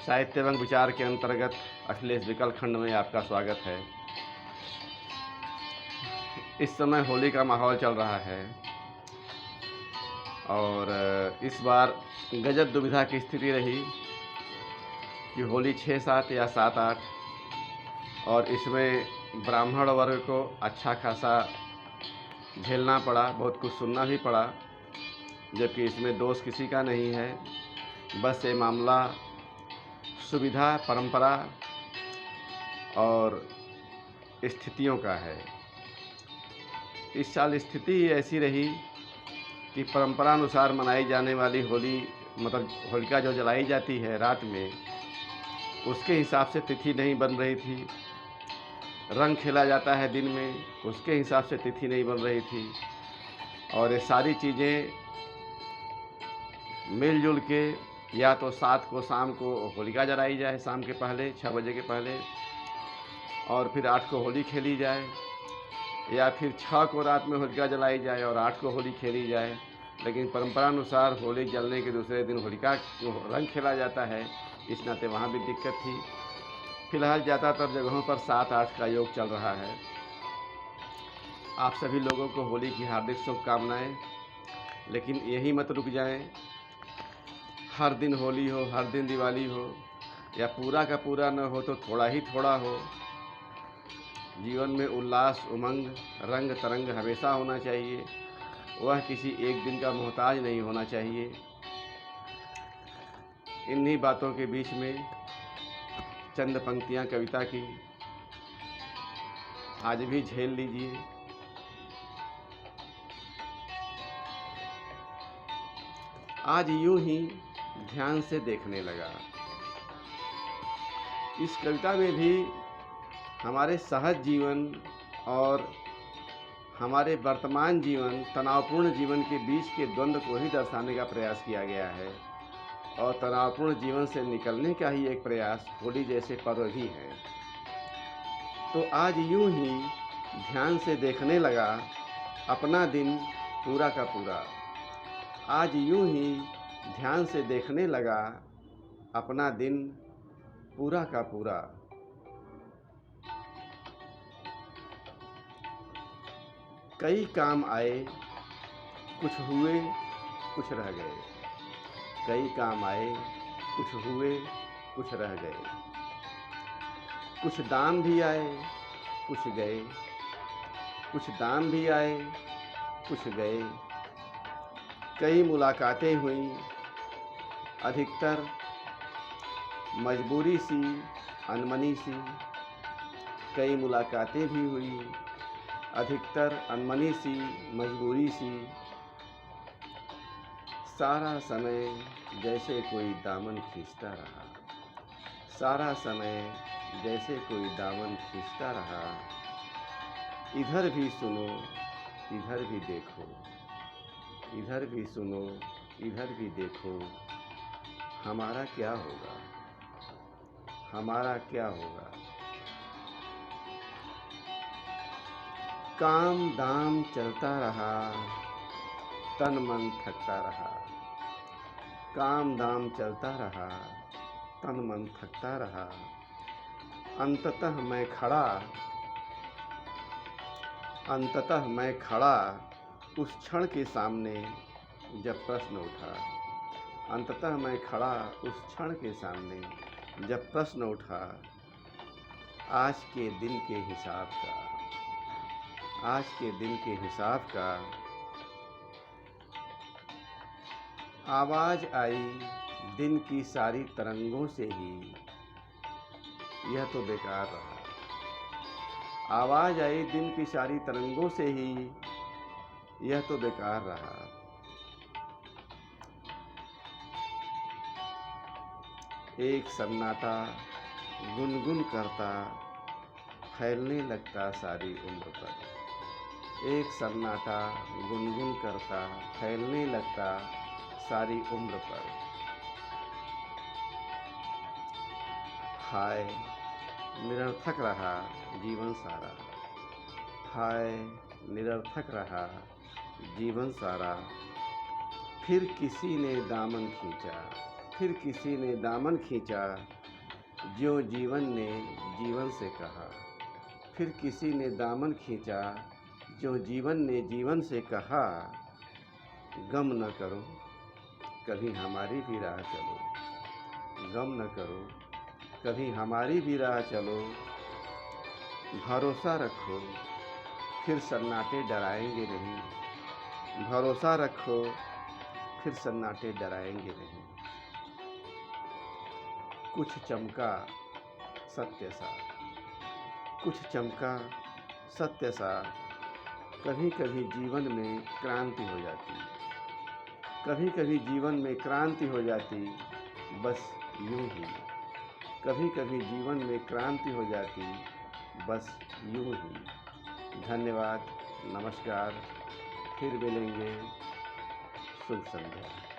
साहित्य एवं विचार के अंतर्गत अखिलेश विकल खंड में आपका स्वागत है। इस समय होली का माहौल चल रहा है और इस बार गजब दुविधा की स्थिति रही कि होली 6-7 या 7-8 और इसमें ब्राह्मण वर्ग को अच्छा खासा झेलना पड़ा, बहुत कुछ सुनना भी पड़ा, जबकि इसमें दोष किसी का नहीं है। बस ये मामला सुविधा, परंपरा और स्थितियों का है। इस साल स्थिति ऐसी रही कि परंपरानुसार मनाई जाने वाली होली, मतलब होलिका जो जलाई जाती है रात में, उसके हिसाब से तिथि नहीं बन रही थी। रंग खेला जाता है दिन में, उसके हिसाब से तिथि नहीं बन रही थी। और ये सारी चीज़ें मिलजुल के या तो 7 को शाम को होलिका जलाई जाए, शाम के पहले 6 बजे के पहले, और फिर 8 को होली खेली जाए, या फिर 6 को रात में होलिका जलाई जाए और 8 को होली खेली जाए। लेकिन परंपरानुसार होली जलने के दूसरे दिन होलिका रंग खेला जाता है, इस नाते वहाँ भी दिक्कत थी। फिलहाल ज़्यादातर जगहों पर 7-8 का योग चल रहा है। आप सभी लोगों को होली की हार्दिक शुभकामनाएँ। लेकिन यही मत रुक जाएं, हर दिन होली हो, हर दिन दिवाली हो, या पूरा का पूरा न हो तो थोड़ा ही थोड़ा हो। जीवन में उल्लास, उमंग, रंग तरंग हमेशा होना चाहिए। वह किसी एक दिन का मोहताज नहीं होना चाहिए। इन्हीं बातों के बीच में चंद पंक्तियां कविता की आज भी झेल लीजिए। आज यूं ही ध्यान से देखने लगा। इस कविता में भी हमारे सहज जीवन और हमारे वर्तमान जीवन, तनावपूर्ण जीवन के बीच के द्वंद्व को ही दर्शाने का प्रयास किया गया है। और तनावपूर्ण जीवन से निकलने का ही एक प्रयास होली जैसे पर्व भी है। तो आज यूं ही ध्यान से देखने लगा अपना दिन पूरा का पूरा। आज यूं ही ध्यान से देखने लगा अपना दिन पूरा का पूरा। कई काम आए, कुछ हुए, कुछ रह गए। कई काम आए, कुछ हुए, कुछ रह गए। कुछ दाम भी आए, कुछ गए। कुछ दाम भी आए, कुछ गए। कई मुलाकातें हुई, अधिकतर मजबूरी सी, अनमनी सी। कई मुलाकातें भी हुई, अधिकतर अनमनी सी, मजबूरी सी। सारा समय जैसे कोई दामन खींचता रहा। सारा समय जैसे कोई दामन खींचता रहा। इधर भी सुनो, इधर भी देखो। इधर भी सुनो, इधर भी देखो। हमारा क्या होगा, हमारा क्या होगा। काम दाम चलता रहा, तन मन थकता रहा। काम दाम चलता रहा, तन मन थकता रहा। अंततः मैं खड़ा उस क्षण के सामने जब प्रश्न उठा। अंततः मैं खड़ा उस क्षण के सामने जब प्रश्न उठा, आज के दिन के हिसाब का। आज के दिन के हिसाब का। आवाज आई दिन की सारी तरंगों से ही, यह तो बेकार रहा। आवाज आई दिन की सारी तरंगों से ही, यह तो बेकार रहा। एक सन्नाटा गुनगुन करता फैलने लगता सारी उम्र पर। एक सन्नाटा गुनगुन करता फैलने लगता सारी उम्र पर। हाय निरर्थक रहा जीवन सारा। हाय निरर्थक रहा जीवन सारा। फिर किसी ने दामन खींचा, फिर किसी ने दामन खींचा, ज्यों जीवन ने जीवन से कहा। फिर किसी ने दामन खींचा, ज्यों जीवन ने जीवन से कहा। गम न करो, कभी हमारी भी राह चलो। गम न करो, कभी हमारी भी राह चलो। भरोसा रखो, फिर सन्नाटे डराएंगे नहीं। भरोसा रखो, फिर सन्नाटे डराएंगे नहीं। कुछ चमका सत्य सा, कुछ चमका सत्य सा। कभी कभी जीवन में क्रांति हो जाती, कभी कभी जीवन में क्रांति हो जाती, बस यूं ही। कभी कभी जीवन में क्रांति हो जाती, बस यूं ही। धन्यवाद, नमस्कार, फिर मिलेंगे। शुभ संध्या।